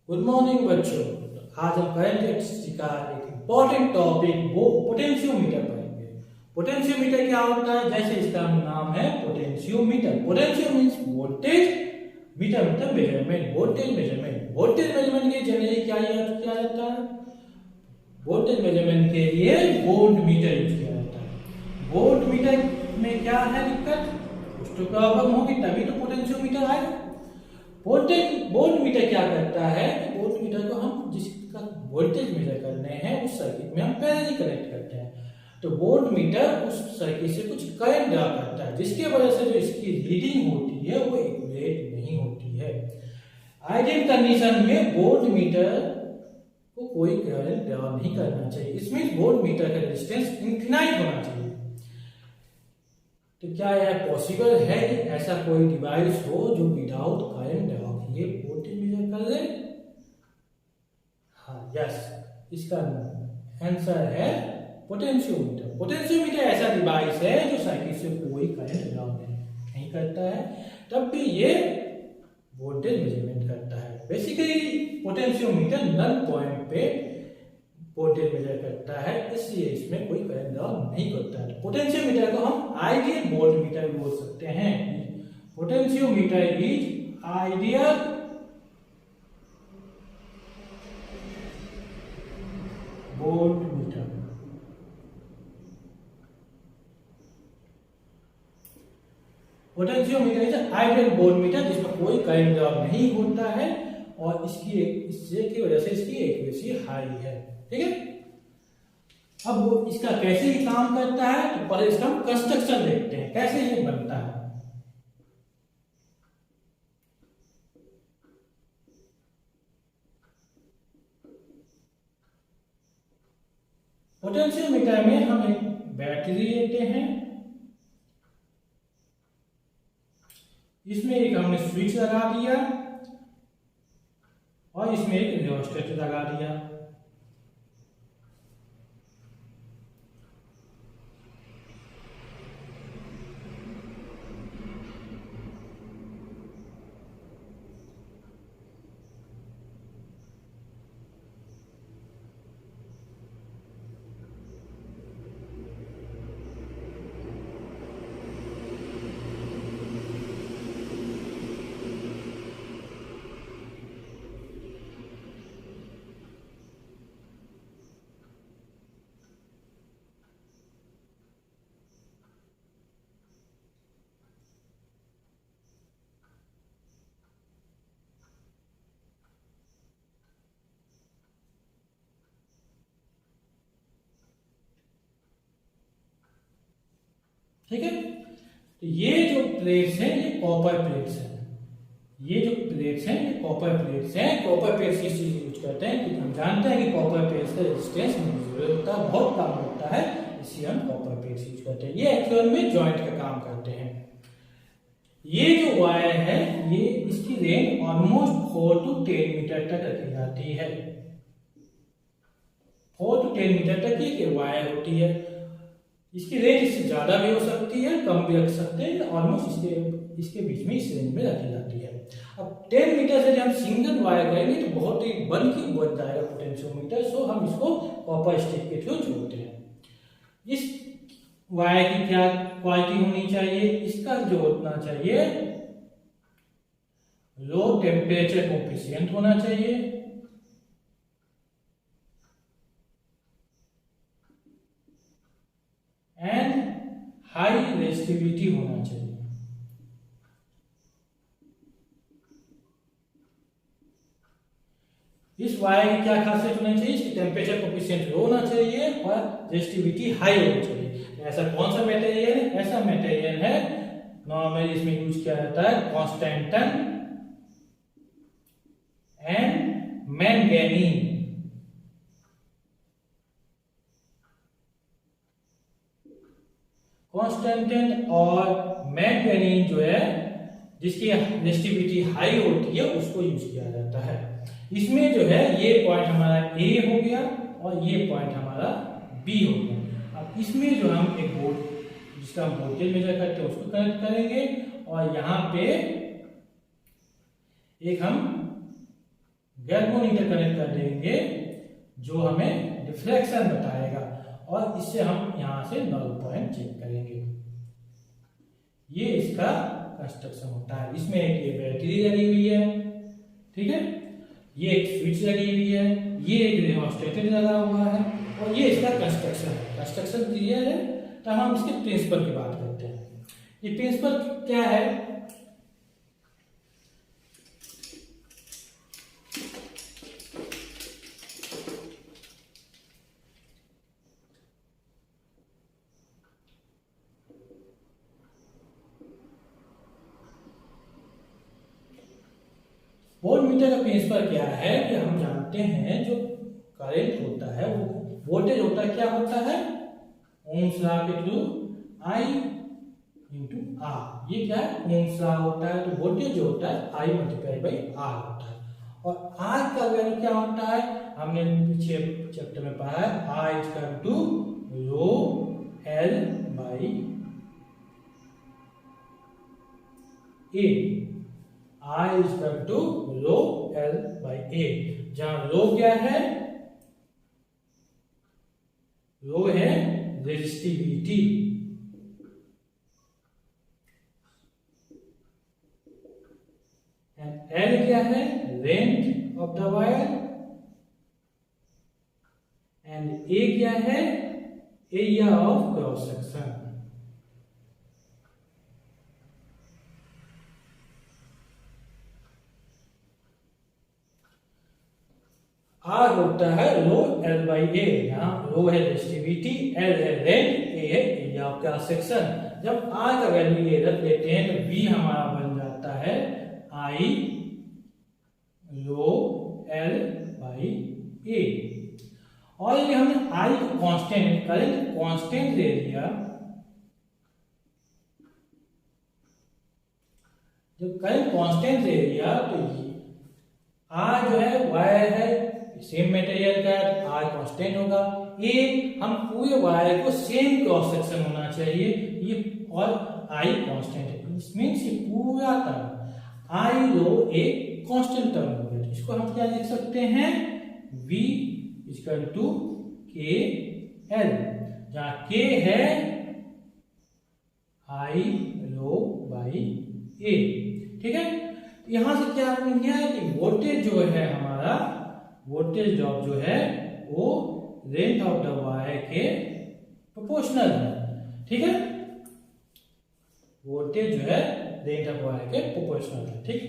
Good morning बच्चों। आज हम करंट इलेक्ट्रिसिटी का एक इम्पोर्टेंट टॉपिक वो पोटेंशियोमीटर पढ़ेंगे। पोटेंशियोमीटर क्या होता है? जैसे इसका नाम है potentiometer. Potentio means voltage, meter मतलब measurement, voltage measurement. Voltage measurement के जनरली क्या यूज किया जाता है? वोल्टेज मेजरमेंट के लिए वोल्ट मीटर यूज किया जाता है। वोल्ट मीटर में क्या है दिक्कत? कुछ तो प्रॉब्लम होगी तभी तो पोटेंशियोमीटर आएगा। वोल्ट मीटर क्या करता है कि वोल्ट मीटर को हम जिसका वोल्टेज मेजर करने हैं उस सर्किट में हम पैरेलली कनेक्ट करते हैं। तो वोल्ट मीटर उस सर्किट से कुछ करंट ड्रा करता है, जिसके वजह से जो इसकी रीडिंग होती है वो एक्यूरेट नहीं होती है। आइडियल कंडीशन में वोल्ट मीटर को कोई करंट ड्रा नहीं करना चाहिए। इसमें वोल्ट मीटर का रेजिस्टेंस इंक्लाइंड होना चाहिए। तो क्या यह पॉसिबल है कि ऐसा कोई डिवाइस हो जो विदाउट करंट ड्रा किए वोल्टेज मेजर कर ले? हाँ, यस, इसका आंसर है पोटेंशियोमीटर। पोटेंशियोमीटर ऐसा डिवाइस है जो सर्किट से कोई करंट ड्रा नहीं करता है, तब भी ये वोल्टेज मेजरमेंट करता है। बेसिकली पोटेंशियोमीटर नल पॉइंट पे वोल्टेज मेजर करता है, इसलिए इसमें कोई करंट ड्रा नहीं करता है। पोटेंशियोमीटर को हम आइडियल वोल्ट मीटर बोल सकते हैं। Potentiometer is ideal volt meter. Potentiometer is ideal volt meter जिसमें कोई करंट ड्रा नहीं होता है और इससे की वजह से इसकी एक्यूरेसी हाई है। ठीक है, अब वो इसका कैसे ही काम करता है तो पहले इसका हम कंस्ट्रक्शन देखते हैं, कैसे ये बनता है। पोटेंशियोमीटर में हम एक बैटरी लेते हैं, इसमें एक हमने स्विच लगा दिया और इसमें एक रियोस्टेट लगा दिया। ठीक है, तो ये जो प्लेट्स हैं ये कॉपर प्लेट्स हैं। ये जो प्लेट्स हैं ये कॉपर प्लेट्स हैं। कॉपर प्लेट्स किस चीज यूज करते हैं क्योंकि हम जानते हैं कि कॉपर प्लेट्स का रेजिस्टेंस होता है, बहुत कम होता है, इसलिए हम कॉपर प्लेट्स यूज करते हैं। ये एक्चुअल में जॉइंट का काम करते हैं। ये जो वायर है ये इसकी रेंज ऑलमोस्ट 4 to 10 मीटर तक रखी जाती है। 4 to 10 मीटर तक ये वायर होती है। इसकी रेंज इससे ज्यादा भी हो सकती है, कम भी रख सकते हैं, ऑलमोस्ट इसके बीच में इस रेंज में रखी जाती है। अब 10 मीटर से जब हम सिंगल वायर करेंगे तो बहुत ही बल्कि बन जाएगा पोटेंशियोमीटर, सो हम इसको कॉपर स्टिक के थ्रू जोड़ते हैं। इस वायर की क्या क्वालिटी होनी चाहिए? इसका जो होना चाहिए लो टेम्परेचर कोफिशिएंट होना चाहिए एंड हाई रेजिस्टिविटी होना चाहिए। इस वायर की क्या खासियत होनी चाहिए? इसकी टेम्परेचर कोफिशिएंट लो होना चाहिए और रेजिस्टिविटी हाई होनी चाहिए। ऐसा कौन सा मटेरियल है? ऐसा मटेरियल है नॉर्मली इसमें यूज किया जाता है कॉन्स्टेंटन एंड मैंगनीज। कॉन्स्टेंटन और मैंगनीज जो है जिसकी रेजिस्टिविटी हाई होती है उसको यूज किया जाता है। इसमें जो है ये पॉइंट हमारा ए हो गया और ये पॉइंट हमारा बी हो गया। अब इसमें जो हम एक बोर्ड जिसका हम वोल्टेज मेजर करते हैं उसको कनेक्ट करेंगे और यहाँ पे एक हम गैल्वेनोमीटर कनेक्ट कर देंगे जो हमें डिफ्लेक्शन बताएगा, और इससे हम यहां से नल पॉइंट चेक करेंगे। ये इसका कंस्ट्रक्शन होता है। इसमें एक ये बैटरी लगी हुई है, ठीक है, ये एक स्विच लगी हुई है, ये एक रियोस्टेटर लगा हुआ है, और ये इसका कंस्ट्रक्शन है। कंस्ट्रक्शन क्लियर है, तो हम इसके प्रिंसिपल की बात करते हैं। ये प्रिंसिपल क्या है? वोल्टमीटर का प्रिंसिपल क्या है कि हम जानते हैं जो करंट होता है वो वोल्टेज होता है, क्या होता है? ओम्स लॉ के थ्रू I इंटू आर। ये क्या है? ओम्स लॉ होता है। तो वोल्टेज जो होता है I मल्टीप्लाई बाई आर होता है। और आर का वैल्यू क्या होता है? हमने पीछे चैप्टर में पढ़ा है, I equal to rho l by A. I equal to rho l by A, जहां रो क्या है? रो है रेजिस्टिविटी, एल क्या है? Length of the wire, and A क्या है? Area of cross section. R होता है रो एल बाई ए, यहाँ रो है रेजिस्टिविटी, एल है लेंथ, ए है एरिया ऑफ क्रॉस सेक्शन। जब आर का वैल्यू ये रख लेते हैं तो वी हमारा बन जाता है आई रो एल बाई ए। और ये हमने आई को कांस्टेंट, करंट कांस्टेंट ले लिया। जब करंट कांस्टेंट ले लिया तो आर जो है वायर है सेम मटेरियल का, आर कांस्टेंट होगा। ए हम पूरे वायर को सेम क्रॉस सेक्शन होना चाहिए, ये और आई कांस्टेंट है। इट मींस ये पूरा term I rho a constant term हो गया। इसको हम क्या लिख सकते हैं? V equal to K L, जहां के है आई रो बाई ए, ठीक है। यहां से क्या मिल गया है कि वोल्टेज जो है हमारा, वोल्टेज ड्रॉप जो है वो लेंथ ऑफ द वायर के प्रोपोर्शनल है, ठीक है। वोल्टेज जो है लेंथ ऑफ वायर के प्रोपोर्शनल है, ठीक।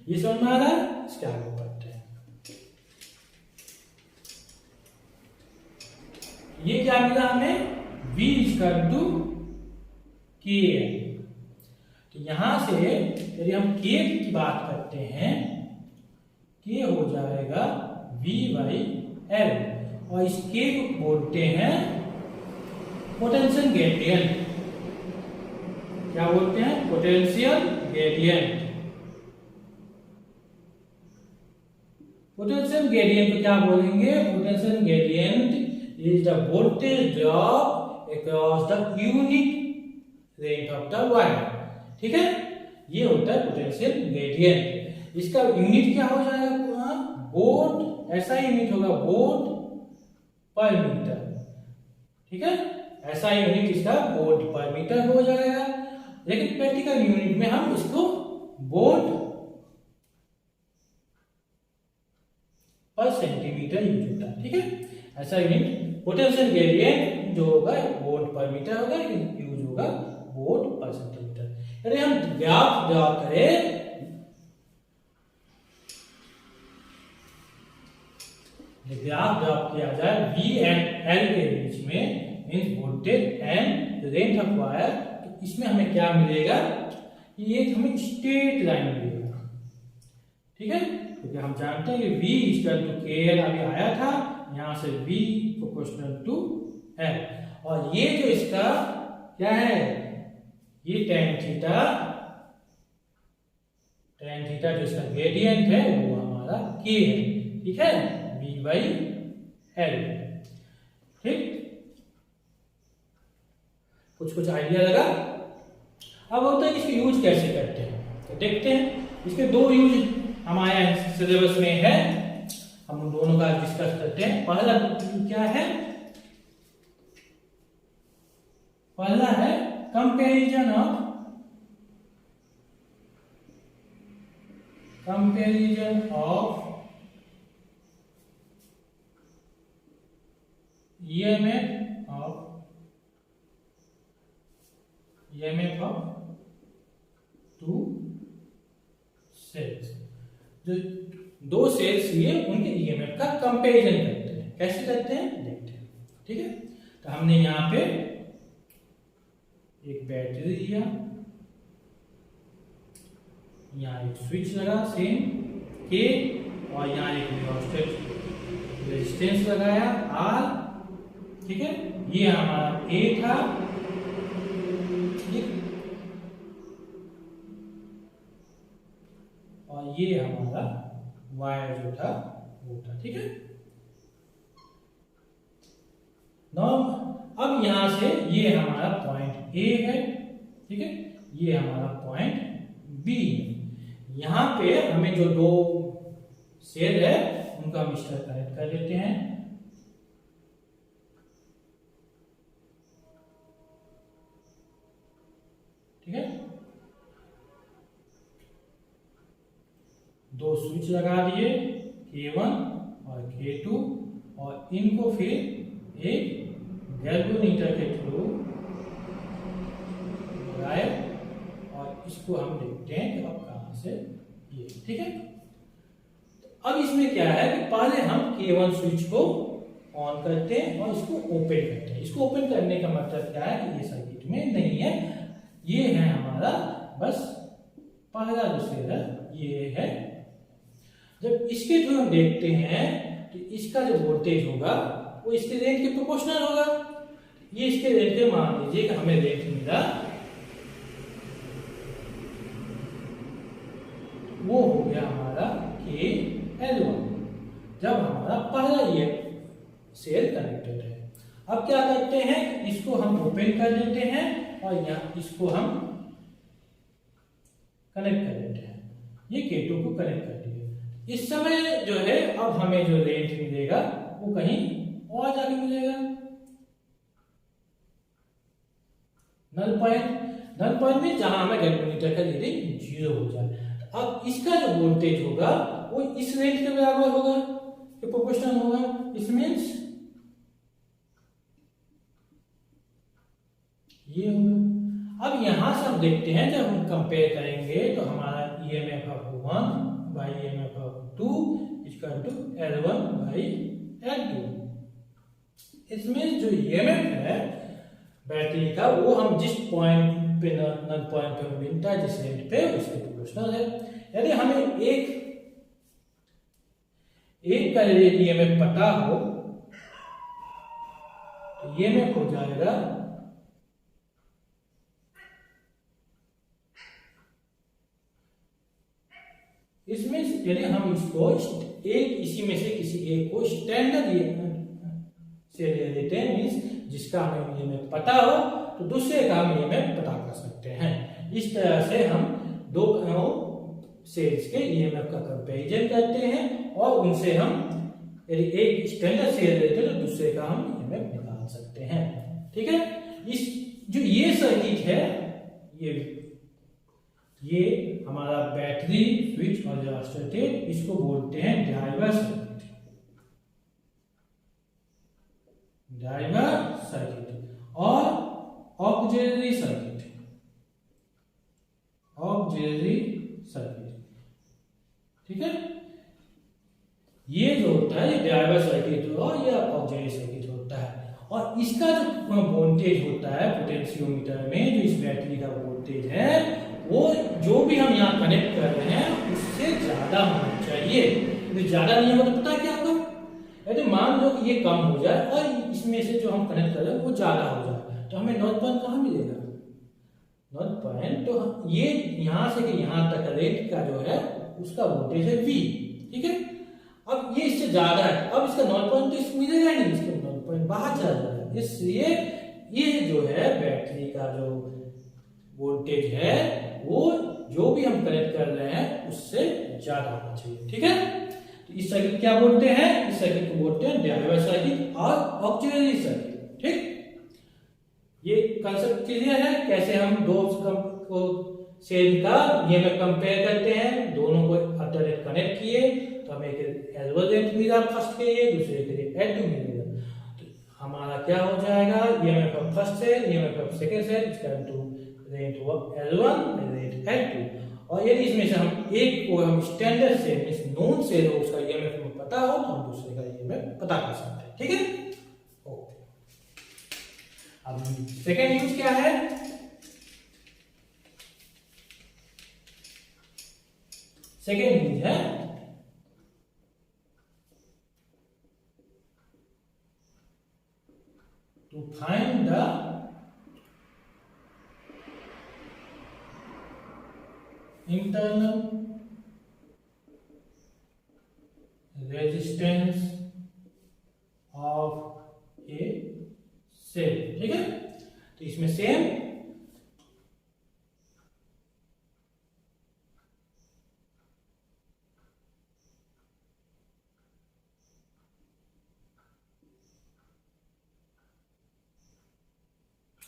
ये समझ में आ रहा है? इसके आगे बढ़ते हैं। ये क्या मिला हमें? V इक्वल टू के। तो यहां से यदि हम K की बात करते हैं, K हो जाएगा V बाई L, और इस K को बोलते हैं पोटेंशियल ग्रेडियंट। क्या बोलते हैं? Potential gradient. पोटेंशियल ग्रेडियंट को क्या बोलेंगे? Potential gradient is the voltage drop across the unit length of the wire, ठीक है। ये होता है पोटेंशियल ग्रेडियंट। इसका यूनिट क्या हो जाएगा? वोल्ट, ऐसा यूनिट होगा वोल्ट पर मीटर, ठीक है। ऐसा यूनिट इसका वोल्ट पर मीटर हो जाएगा, लेकिन प्रैक्टिकल यूनिट में हम इसको वोल्ट पर सेंटीमीटर यूज होता है, ठीक है। ऐसा यूनिट पोटेंशियल ग्रेडियंट जो होगा वोल्ट पर मीटर होगा, यूज होगा वोल्ट पर सेंटीमीटर। यदि हम ग्राफ ड्रा करें, ग्राफ ड्रा किया जाए V एंड L के बीच में, means voltage and length of wire, तो इसमें हमें क्या मिलेगा? ये हमें स्ट्रेट लाइन मिलेगा, ठीक है। क्योंकि हम जानते हैं कि V equal to K L अभी आया था, यहां से V प्रोपोर्शनल टू L, और ये जो इसका क्या है? ये tan थीटा जो इसका ग्रेडियंट है वो हमारा K है, ठीक है, V बाई L, ठीक। कुछ आइडिया लगा? अब होता है कि इसको यूज कैसे करते हैं, तो देखते हैं। इसके दो यूज हमारे सिलेबस में है। हम उन दोनों का डिस्कस करते हैं। पहला क्या है, पहला है comparison of EMF of two cells. जो दो सेल्स लिए उनके ईएमएफ का कंपैरिजन करते हैं। कैसे करते हैं देखते हैं, ठीक है। तो हमने यहाँ पे एक बैटरी लिया, यहाँ एक स्विच लगा सेम के, और यहाँ एक रियोस्टेट रेजिस्टेंस लगाया R, ठीक है। ये हमारा A था, ठीक, और ये हमारा वायर जो था वो था, ठीक है। अब यहां से ये हमारा पॉइंट A है, ठीक है, ये हमारा पॉइंट B है। यहां पे हमें जो दो सेल है उनका हम इस तरह कनेक्ट कर लेते हैं, ठीक है। दो स्विच लगा दिए K1 और K2, और इनको फिर एक गैल्वेनोमीटर के थ्रू लगाए, और इसको हम देखते हैं कि अब कहां से ये, ठीक है। तो अब इसमें क्या है कि पहले हम K1 स्विच को ऑन करते हैं और इसको ओपन करते हैं। इसको ओपन करने का मतलब क्या है कि ये सर्किट में नहीं है, ये है हमारा बस पहला जो सेल है ये है। जब इसके थ्रू हम देखते हैं तो इसका जो वोल्टेज होगा वो इसके रेंज के प्रोपोर्शनल होगा। ये इसके रेंज के, मान लीजिए कि हमें रेंज मिला, वो हो गया हमारा KL1, जब हमारा पहला ये सेल कनेक्टेड है। अब क्या करते हैं, इसको हम ओपन कर लेते हैं और यहाँ इसको हम कनेक्ट कर लेते हैं। ये K2 को कनेक्ट कर दिया। इस समय जो है अब हमें जो रेंज मिलेगा वो कहीं और जाके मिलेगा, नल पॉइंट में, जहां हमें गैल्वेनोमीटर का रीडिंग 0 हो जाए। अब इसका जो वोल्टेज होगा वो इस रेंज के बराबर होगा, ये प्रोपोर्शनल होगा। इस मींस ये होगा। अब यहां से हम देखते हैं, जब हम कंपेयर करेंगे तो हमारा EMF of 1 by EMF of 2 equal to L1 by L2। इसमें जो EMF है बैटरी का वो हम जिस पॉइंट पे नल पॉइंट पे मिलता है, जिस रेंज पे, उसके प्रोपोर्शनल है। यदि हमें एक का EMF पता हो तो EMF हो जाएगा इसमें, यदि हम इसको इसी में से किसी एक को स्टैंडर्ड से ले लेते हैं, मींस जिसका हमें EMF पता हो तो दूसरे का हम EMF पता कर सकते हैं। इस तरह से हम दो सेल्स के EMF का कंपैरिजन करते हैं, और उनसे हम यदि एक स्टैंडर्ड सेल लेते हैं तो दूसरे का हम EMF निकाल सकते हैं, ठीक है। इस जो ये सर्किट है, ये हमारा बैटरी, स्विच और रियोस्टेट, इसको बोलते हैं ड्राइवर सर्किट। और ऑक्सिलरी सर्किट, ठीक है। ये जो होता है ये ड्राइवर सर्किट और ये ऑक्सिलरी सर्किट होता है। और इसका जो वोल्टेज होता है पोटेंशियोमीटर में, जो इस बैटरी का वोल्टेज है, वो जो भी हम यहाँ कनेक्ट कर रहे हैं उससे ज्यादा होना चाहिए। यदि ज्यादा नहीं होगा तो पता है क्या होगा, यदि मान लो कि ये कम हो जाए और इसमें से जो हम कनेक्ट कर रहे हैं वो ज्यादा हो जाए, तो हमें नॉर्थ पॉइंट कहाँ मिलेगा? नॉर्थ पॉइंट तो ये यहाँ से कि यहाँ तक रेट का जो है उसका वोल्टेज है V, ठीक है। अब ये इससे ज्यादा है, अब इसका नॉर्थ पॉइंट तो इसको मिलेगा ही नहीं, इसका नॉर्थ पॉइंट बाहर चला जाएगा। इसलिए ये जो है बैटरी का जो वोल्टेज है वो जो भी हम कनेक्ट कर रहे हैं उससे ज्यादा होना चाहिए, ठीक है। तो इस सर्किट क्या बोलते हैं, इस सर्किट को बोलते हैं ड्राइवर सर्किट और ऑक्सिलरी सर्किट। ठीक, ये कंसेप्ट क्लियर है कैसे हम दो को सेल का ईएमएफ कंपेयर करते हैं, दोनों को अल्टरनेट कनेक्ट किए तो हमें एक L1 मिला फर्स्ट के लिए, दूसरे के लिए L2 मिलेगा। तो हमारा क्या हो जाएगा, EMF of first cell EMF of second cell is equal to rate of L1 rate L2। और यदि इसमें से हम एक को हम standard cell means known cell हो उसका ईएमएफ हमें पता हो तो हम दूसरे का ईएमएफ पता कर सकते हैं। ठीक है, ओके। अब सेकंड यूज क्या है, सेकेंड यूज है to find the internal resistance of a cell. ठीक है, तो इसमें सेम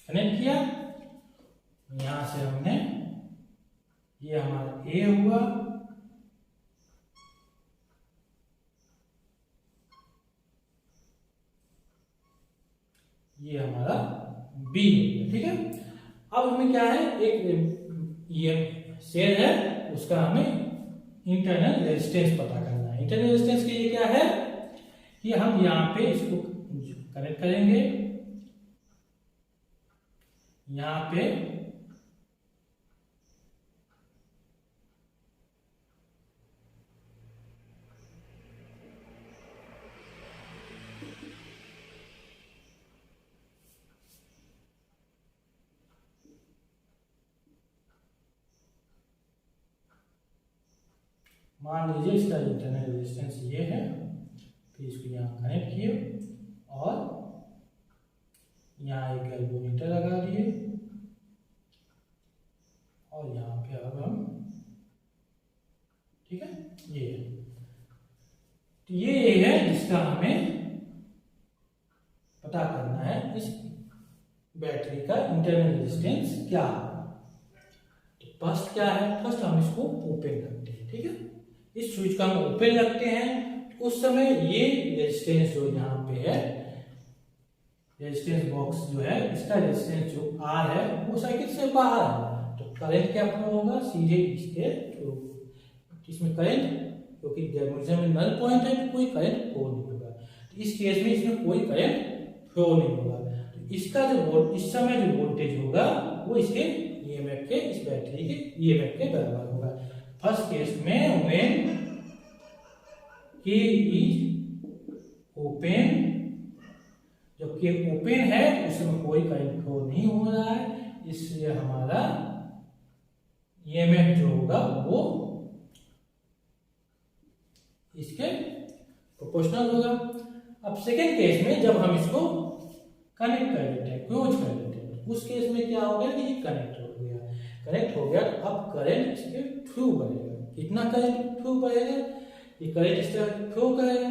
कनेक्ट किया, यहां से हमने ये हमारा ए हुआ, ये हमारा बी हो गया। ठीक है, अब हमें क्या है, एक ये सेल है उसका हमें इंटरनल रेजिस्टेंस पता करना है। इंटरनल रेजिस्टेंस के लिए क्या है कि हम यहाँ पे इसको कनेक्ट करेंगे, यहाँ पे मान लीजिए इसका इंटरनल रेजिस्टेंस ये है, फिर इसको यहाँ कनेक्ट किए और यहाँ एक एल्वोमीटर लगा दिए और यहाँ पे अब हम, ठीक है, ये तो ये है जिसका हमें पता करना है इस बैटरी का इंटरनल रेजिस्टेंस क्या है। तो फर्स्ट क्या है, फर्स्ट हम इसको ओपन करते हैं। ठीक है, इस स्विच का हम ओपन रखते हैं, उस समय ये रेजिस्टेंस जो यहाँ पे है, रेजिस्टेंस बॉक्स जो है इसका रेजिस्टेंस जो आर है वो सर्किट से बाहर है, तो करंट क्या फ्लो होगा, सीधे इसके थ्रू। इसमें करंट क्योंकि में नल पॉइंट है तो कोई करंट फ्लो नहीं होगा, तो इस केस में इसमें कोई करंट फ्लो नहीं होगा। तो इसका जो इस समय जो वोल्टेज होगा वो इसके ईएमएफ के, इस बैटरी के ईएमएफ के बराबर होगा। फर्स्ट केस में व्हेन K इज ओपन, जब K ओपन है उसमें कोई करंट फ्लो नहीं हो रहा है, इसलिए हमारा ईएमएफ जो होगा वो इसके प्रोपोर्शनल होगा। अब सेकेंड केस में जब हम इसको कनेक्ट कर लेते हैं, क्लोज कर लेते हैं, उस केस में क्या हो गया कि ये कनेक्ट हो गया, कनेक्ट हो गया तो अब करंट इसके थ्रू बढ़ेगा। कितना करंट थ्रू बढ़ेगा, ये करंट इस तरह फ्लो करेगा।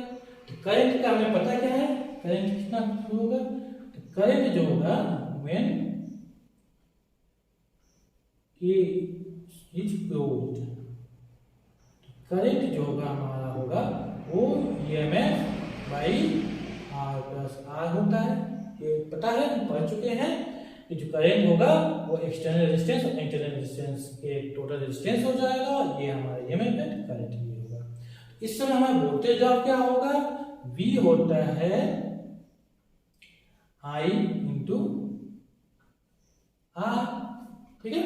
तो करंट का हमें पता क्या है, करंट कितना फ्लो होगा, तो करंट जो होगा when K is closed, current जो होगा हमारा होगा वो EMF by R plus R होता है। ये पता है, हम पढ़ चुके हैं कि जो करंट होगा वो एक्सटर्नल रेजिस्टेंस और इंटरनल रेजिस्टेंस के टोटल रेजिस्टेंस हो जाएगा, ये हमारा ईएमएफ है, करंट ये होगा। इस समय हमारा वोल्टेज ड्रॉप क्या होगा, V होता है I इंटू R। ठीक है,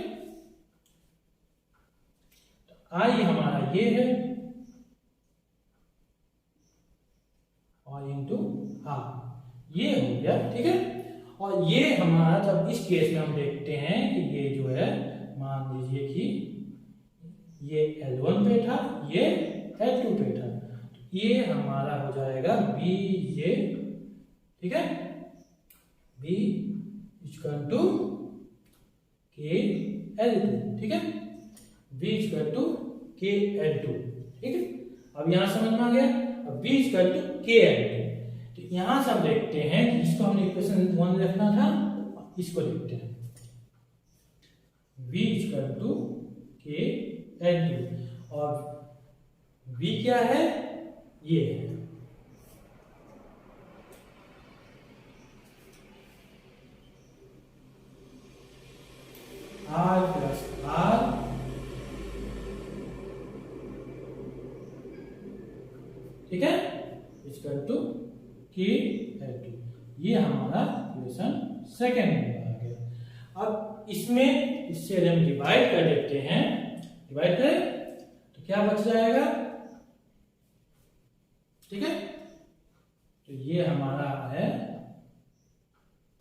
I हमारा ये है और इंटू R, ये हो गया। ठीक है, और ये हमारा जब इस केस में हम देखते हैं कि ये जो है, मान लीजिए कि ये L1 पे था, ये L2 पे था, तो ये हमारा हो जाएगा बी जे। ठीक है, बी इक्वल टू के L2। ठीक है, बी इक्वल टू के L2। ठीक है, अब यहां समझ में आ गया। और v equal to k N2। तो यहां से हम देखते हैं कि इसको हमने इक्वेशन 1 रखना था, इसको लिखते हैं v equal to k N2 और v क्या है, ये है R प्लस R ठीक है, इक्वल टू k N2। ये हमारा इक्वेशन सेकेंड में आ गया। अब इसमें इससे हम डिवाइड कर देते हैं, डिवाइड करें तो क्या बच जाएगा, ठीक है। तो ये हमारा है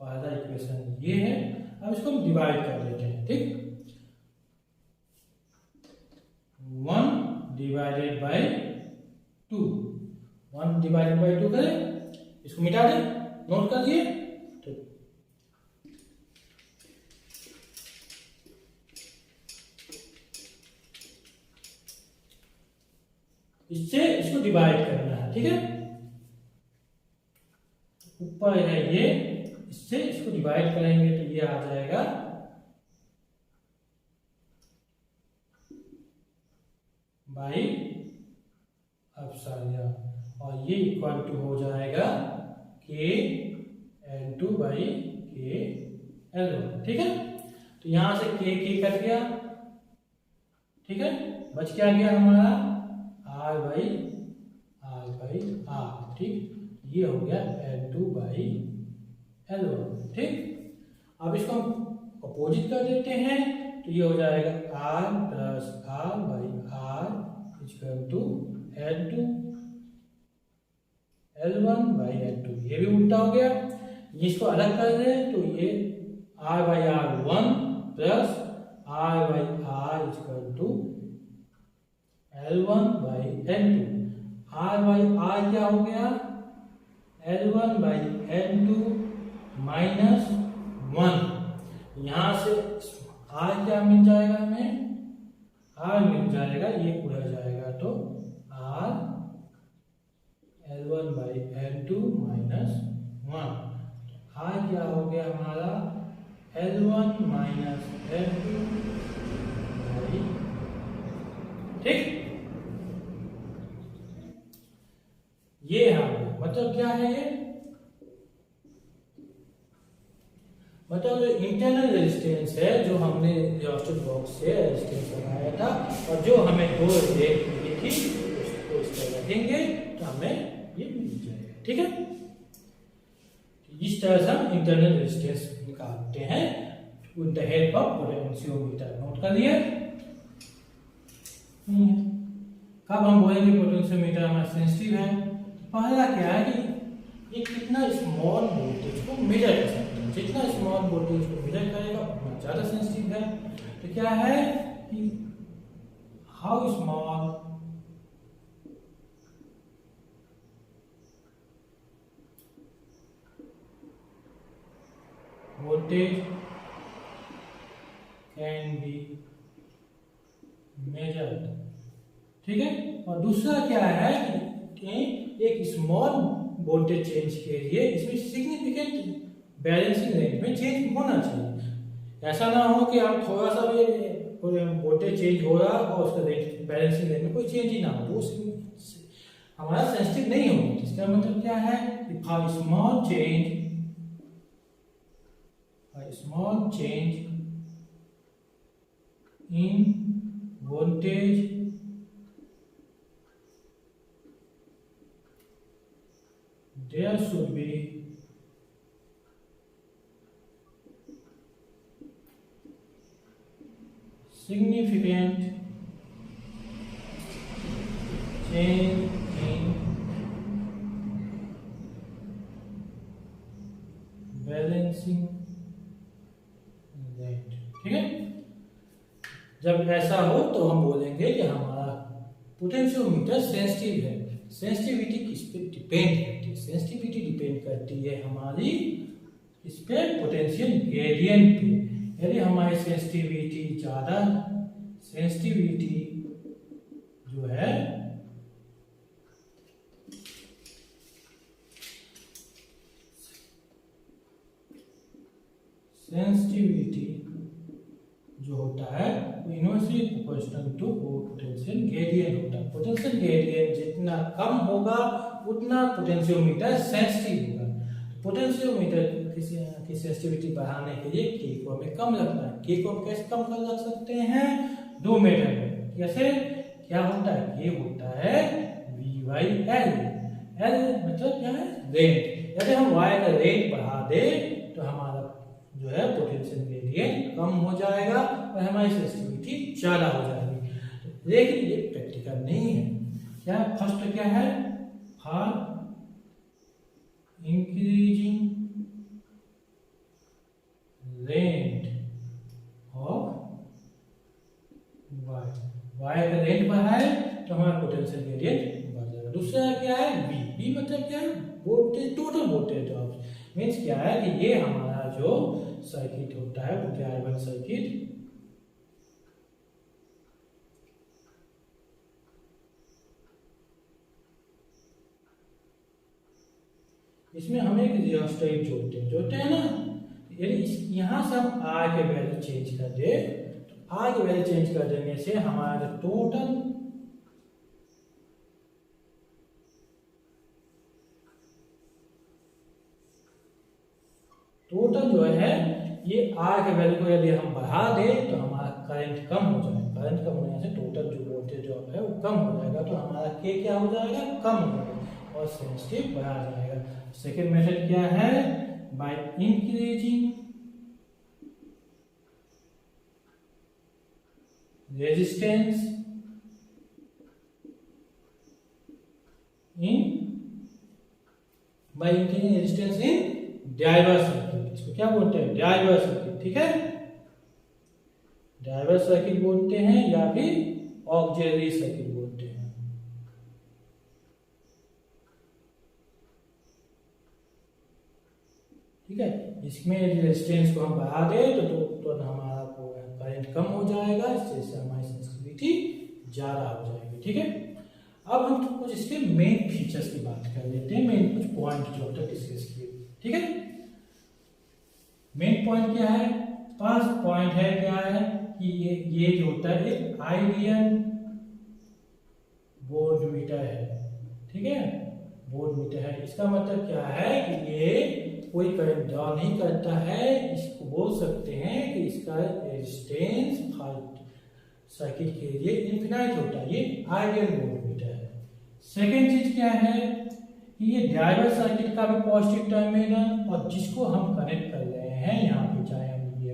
पहला इक्वेशन, ये है। अब इसको हम डिवाइड कर देते हैं, ठीक। 1 डिवाइडेड बाई 2, 1 डिवाइडेड बाई 2 करें, इसको मिटा दें, नोट कर दिए। तो इससे इसको डिवाइड करना है, ठीक है। ऊपर है ये, इससे इसको डिवाइड करेंगे तो ये आ जाएगा बाई एप्सिलॉन और ये इक्वल टू हो जाएगा k N2 by k L1, ठीक है। तो यहां से k कट गया, ठीक है, बच क्या गया हमारा r बाई r, ठीक। ये हो गया N2 बाई L1, ठीक। अब इसको हम अपोजिट कर देते हैं तो ये हो जाएगा r plus r by r equal to L2 L1 by L2। ये भी उल्टा हो गया, इसको अलग कर दें तो ये r by r1 plus r by r equal to L1 by L2। r by r क्या हो गया, L1 बाई L2 माइनस 1। यहां से r क्या मिल जाएगा हमें, r मिल जाएगा, ये पूरा जाएगा तो r L1 by L2 minus 1। r क्या हो गया हमारा L1 माइनस L2 बाई, ठीक। ये है मतलब क्या है, ये मतलब जो इंटरनल रेजिस्टेंस है जो हमने रियोस्टेट बॉक्स से रेजिस्टेंस लगाया था और जो हमें दो रेट मिली थी उसको इस तरह रखेंगे तो हमें ये मिल जाएगा, ठीक है। इस तरह से हम इंटरनल रेजिस्टेंस निकालते हैं with the help of potentiometer. Note कर लिया। कब हम बोलेंगे पोटेंशियोमीटर हमारा सेंसिटिव है, पहला क्या है कि ये कितना स्मॉल वोल्टेज को मेजर कर सकते हैं, जितना स्मॉल वोल्टेज को मेजर करेगा उतना ज्यादा सेंसिटिव है। तो क्या है कि how small voltage can be measured, ठीक है। और दूसरा क्या है कि एक स्मॉल वोल्टेज चेंज के लिए इसमें सिग्निफिकेंट बैलेंसिंग रेंज में चेंज होना चाहिए। ऐसा ना हो कि हम थोड़ा सा भी वोल्टेज चेंज हो रहा और उसका बैलेंसिंग रेंज में कोई चेंज ही ना हो तो हमारा सेंसिटिव नहीं होगा। इसका मतलब क्या है कि small change in voltage there should be significant change in balancing rate, ठीक है। जब ऐसा हो तो हम बोलेंगे कि हमारा पोटेंशियोमीटर सेंसिटिव है। सेंसिटिविटी किस पे डिपेंड करती है, सेंसिटिविटी डिपेंड करती है हमारी इस पे पोटेंशियल ग्रेडियंट पे। यदि हमारी सेंसिटिविटी ज्यादा, सेंसिटिविटी जो है सेंसिटिविटी जो होता है वो inversely proportional to potential gradient होता है। पोटेंशियल ग्रेडियंट जितना कम होगा उतना पोटेंशियोमीटर सेंसिटिव होगा। पोटेंशियोमीटर की सेंसिटिविटी बढ़ाने के लिए के को हमें कम रखना है। के को हम कैसे कम कर रख सकते हैं? दो मेथड में। कैसे? क्या होता है? के होता है V बाई एल। एल मतलब क्या है? रेट। यदि हम y का रेट बढ़ा दे तो हमारा जो है पोटेंशियल ग्रेडियंट कम हो जाएगा और हमारी सेंसिटिविटी ज्यादा हो जाएगी। लेकिन ये प्रैक्टिकल नहीं है। क्या फर्स्ट क्या है? For increasing rate of y का रेट बढ़ाए तो हमारा पोटेंशियल ग्रेडियंट बढ़ जाएगा। दूसरा क्या है? v मतलब क्या है? Voltage, total voltage drop. Means क्या है कि ये हमारा जो सर्किट होता है वो ड्राइवर सर्किट, इसमें हम एक रियोस्टेट जोड़ते हैं ना। यदि यहाँ से हम R के वैल्यू चेंज कर दे तो R के वैल्यू चेंज कर देने से हमारा टोटल जो है ये R के वैल्यू को यदि हम बढ़ा दें तो हमारा करंट कम हो जाएगा। करंट कम होने से टोटल जो वोल्टेज ड्रॉप है वो कम हो जाएगा। तो हमारा के क्या हो जाएगा? कम हो जाएगा और सेंसिटिव बढ़ा जाएगा। सेकेंड मेथड क्या है? By increasing resistance in driver circuit. इसको क्या बोलते हैं? Driver circuit. ठीक है, ड्राइवर सर्किट बोलते हैं या फिर ऑक्सिलरी सर्किट बोलते हैं। ठीक है, इसमें रेजिस्टेंस को हम बढ़ा दें तो हमारा करंट कम हो जाएगा, इससे हमारी सेंसिटिविटी ज्यादा हो जाएगी। ठीक है, अब हम कुछ इसके मेन फीचर्स की बात कर लेते हैं। मेन कुछ पॉइंट जो होता है डिस्कस किए। ठीक है, मेन पॉइंट क्या है? फर्स्ट पॉइंट है क्या है कि ये जो होता है एक आइडियल वोल्टमीटर है। ठीक है, वोल्टमीटर है। इसका मतलब क्या है कि ये कोई करंट ड्रॉ नहीं करता है। इसको बोल सकते हैं कि इसका रेजिस्टेंस सर्किट के लिए इनफिनाइट होता है। ये आइडियल वोल्टमीटर है। सेकेंड चीज क्या है कि ये ड्राइवर सर्किट का भी पॉजिटिव टर्मिनल और जिसको हम कनेक्ट कर रहे हैं यहाँ पे, चाहे हम ये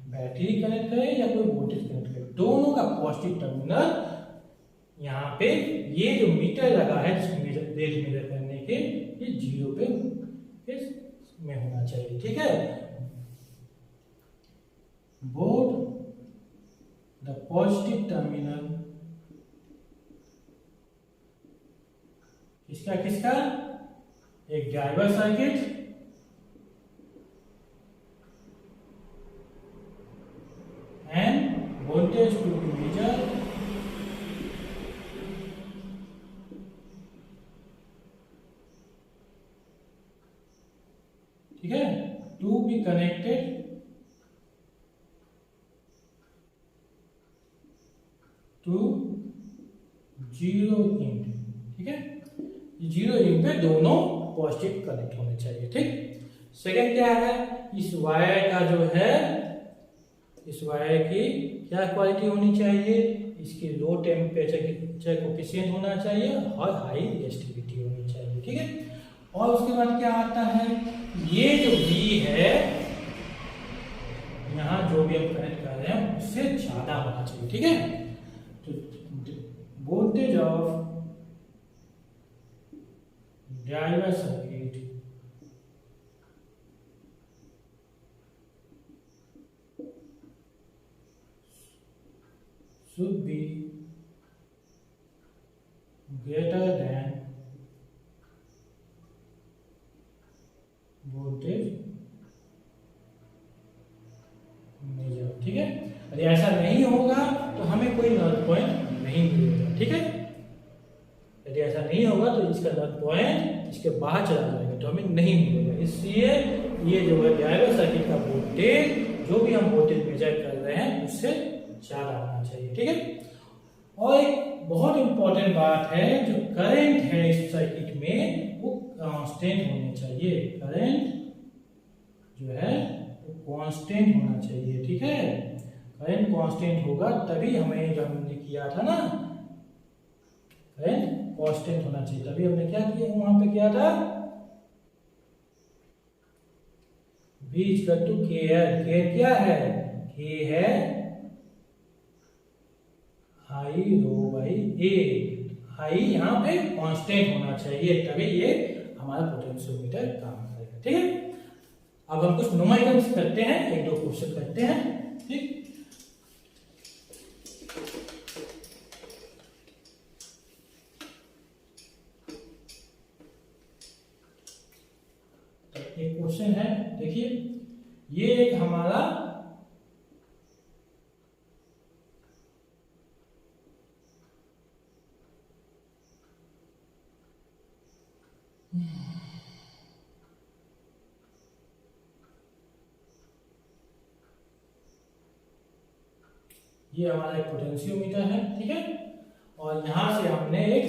बैटरी कनेक्ट करें या कोई वोल्टेज कनेक्ट करें, दोनों का पॉजिटिव टर्मिनल यहाँ पे ये जो मीटर लगा है जिसको रेट मेजर करने के, ये जीरो पे में होना चाहिए। ठीक है, बोथ द पॉजिटिव टर्मिनल किसका एक driver circuit and voltage to be measure ठीक है, to be connected to zero end. ठीक है, जीरो इंट पे दोनों पॉजिटिव कनेक्ट होने चाहिए। ठीक, सेकेंड क्या है? इस वायर का जो है, इस वायर की क्या क्वालिटी होनी चाहिए? इसकी लो टेम्परेचर कोफिशिएंट होना चाहिए और हाई रेजिस्टिविटी होनी चाहिए। ठीक है, और उसके बाद क्या आता है? ये जो V है यहाँ जो भी हम कनेक्ट कर रहे हैं उससे ज्यादा होना चाहिए। ठीक है, तो voltage of driver circuit should be greater than voltage measure। ठीक है, यदि ऐसा नहीं होगा तो हमें कोई नल पॉइंट नहीं मिलेगा। ठीक है, यदि ऐसा नहीं होगा तो इसका नल पॉइंट इसके बाहर चला जाएगा तो हमें नहीं मिलेगा। इसलिए ये जो है ड्राइवर सर्किट का वोल्टेज जो भी हम वोल्टेज मेजर कर रहे हैं उससे ज्यादा होना चाहिए, ठीक है। और एक बहुत इंपॉर्टेंट बात है, जो करंट है इस सर्किट में वो कांस्टेंट होने चाहिए, करंट जो है वो कांस्टेंट होना चाहिए, ठीक है। करंट कांस्टेंट होगा तभी हमें, जो हमने किया था ना, करंट कांस्टेंट होना चाहिए तभी हमने क्या किया, वहां पे किया था V equal to KL। K क्या है, K है I rho by A। I यहाँ पे कांस्टेंट होना चाहिए तभी ये हमारा पोटेंशियोमीटर काम करेगा, ठीक है। अब हम कुछ न्यूमेरिकल्स करते हैं, एक दो क्वेश्चन करते हैं, ठीक। एक क्वेश्चन है, देखिए ये एक हमारा ये हमारा एक पोटेंशियोमीटर है, ठीक है। और यहां से हमने एक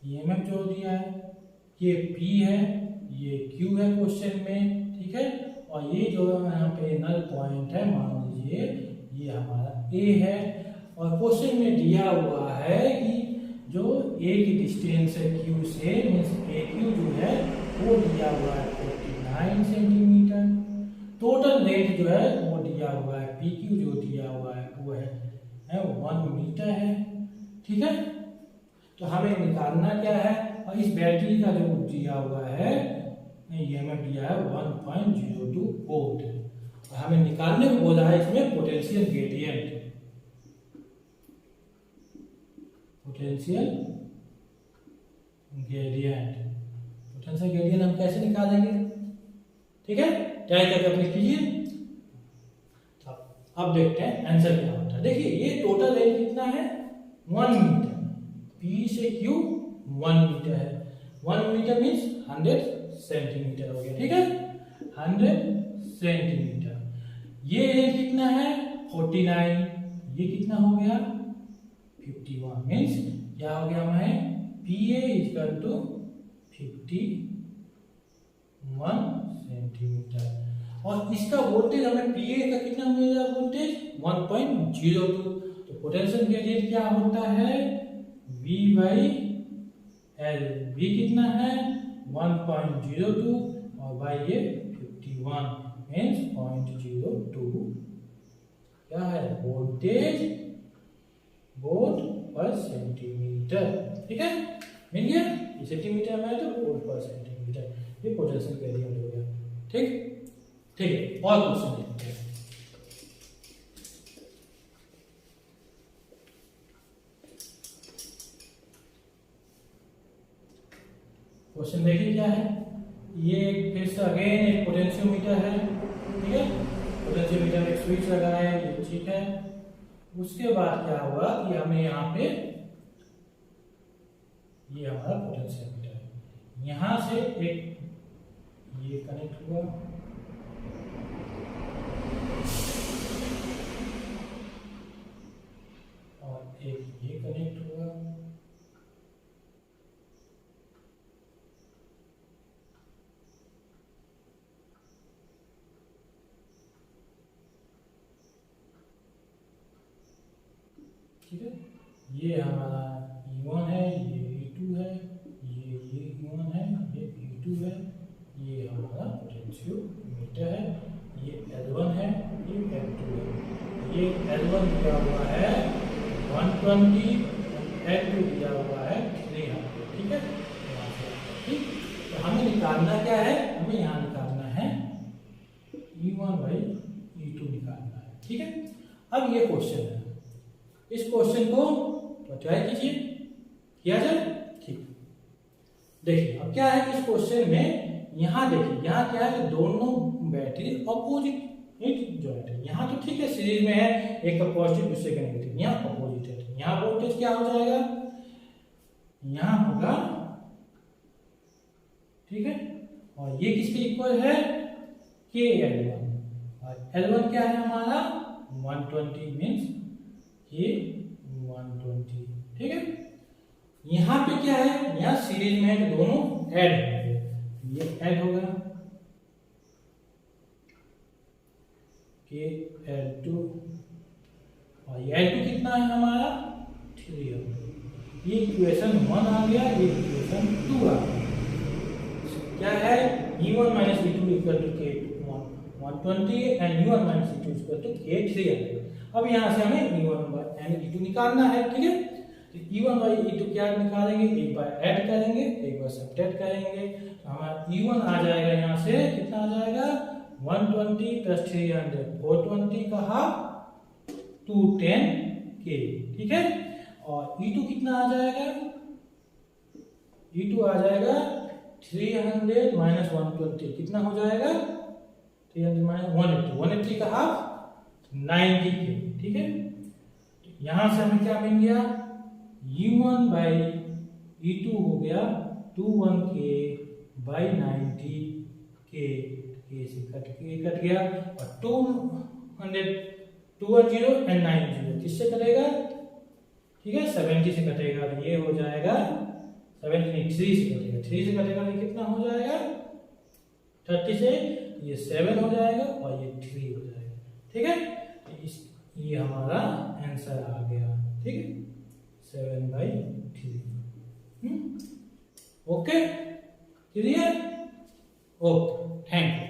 ईएमएफ जोड़ दिया है, ये P है, ये Q है क्वेश्चन में, ठीक है। और ये जो यहाँ पे नल पॉइंट है, मान लीजिए ये हमारा A है। और क्वेश्चन में दिया हुआ है कि जो A की डिस्टेंस है Q से, मीन्स AQ जो है वो दिया हुआ है 49 सेंटीमीटर। टोटल रेट जो है वो दिया हुआ है, PQ जो दिया हुआ है वो है 1 मीटर है, ठीक है। तो हमें निकालना क्या है, और इस बैटरी का जो दिया हुआ है ईएमएफ दिया है 1.02 वोल्ट, और हमें निकालने को बोला है इसमें potential gradient. Potential gradient, potential gradient हम कैसे निकालेंगे, ठीक है। ट्राई करके अपने कीजिए। अब देखते हैं आंसर क्या होता है। देखिए ये टोटल रेंज कितना है, 1 मीटर। P से Q 1 मीटर है, 1 मीटर मीन्स 100 सेंटीमीटर हो गया, ठीक है, 100 सेंटीमीटर। ये रेंज कितना है 49, ये कितना हो गया 51, मीन्स क्या हो गया हमें PA इक्वल टू 51 सेंटीमीटर। और इसका वोल्टेज हमें PA का कितना मिलेगा वोल्टेज 1.02। तो पोटेंशियल ग्रेडियंट क्या होता है V बाई L। V कितना है 1.02 और बाई ये 51 मीन्स 0.02 क्या है वोल्टेज वोल्ट पर सेंटीमीटर, ठीक है। मिल गया, ये सेंटीमीटर में है तो वोल्ट पर सेंटीमीटर, ये पोटेंशियल ग्रेडियंट हो गया, ठीक ठीक है। और क्वेश्चन देखते हैं। क्वेश्चन देखिए क्या है, ये फिर से अगेन एक पोटेंशियोमीटर है, ठीक है। पोटेंशियोमीटर में एक स्विच लगा है, ये ठीक है। उसके बाद क्या हुआ कि हमें यहाँ पे ये हमारा पोटेंशियोमीटर है, यहाँ से एक ये कनेक्ट हुआ और एक ये कनेक्ट हुआ, ठीक है। ये हमारा E1 है, ये E2 है, ये E1 है, ये E2 है, ये हमारा पोटेंशियोमीटर है, ये L1 है, ये L2 है। ये L1 दिया हुआ है 120, L2 दिया हुआ है 300, ठीक है। ठीक, तो हमें निकालना क्या है, हमें यहाँ निकालना है E1 बाई E2 निकालना है, ठीक है। अब ये क्वेश्चन है, इस क्वेश्चन को तो ट्राई कीजिए, किया जाए, ठीक। देखिए अब क्या है कि इस क्वेश्चन में यहाँ देखिए, यहाँ क्या है कि दोनों बैटरी अपोजिट ज्वाइंट है। यहाँ तो ठीक है सीरीज में है, एक का पॉजिटिव दूसरे का नेगेटिव, यहाँ अपोजिट है। यहाँ वोल्टेज क्या हो जाएगा, यहाँ होगा, ठीक है। और ये किसके इक्वल है, के L1, और L1 क्या है हमारा 120 मीन्स ये 120, ठीक है। यहाँ पे क्या है, यहाँ सीरीज में है तो दोनों ऐड होंगे, ये ऐड होगा के L2 और ये L2 कितना है हमारा 300, ये इक्वेशन 1 आ गया, ये इक्वेशन 2 आ गया। क्या है E1 minus E2 equal to के 120 and U1 minus E2 equal to के 300। अब यहाँ से हमें E1 एंड E2 निकालना है, ठीक है। तो E1 by E2 क्या निकालेंगे, एक बार ऐड करेंगे, एक बार सब्ट्रैक्ट करेंगे, तो हमारा E1 आ जाएगा यहाँ से कितना आ जाएगा 120 प्लस 300 420 का हाफ 210 के, ठीक है। और E2 कितना आ जाएगा, E2 आ जाएगा 300 माइनस 120 कितना हो जाएगा 300 माइनस 180 का हाफ 90 के, ठीक है। यहां से हमें क्या मिल गया, E1 बाई E2 हो गया 21K बाई 90 के से कट गया, और 210 एंड 90 किससे कटेगा, ठीक है 70 से कटेगा, तो ये हो जाएगा 73 से कटेगा, 3 से कटेगा तो कितना हो जाएगा 30 से ये 7 हो जाएगा और ये 3 हो जाएगा, ठीक है। ये हमारा आंसर आ गया, ठीक है 7/3। Okay clear, okay thank you.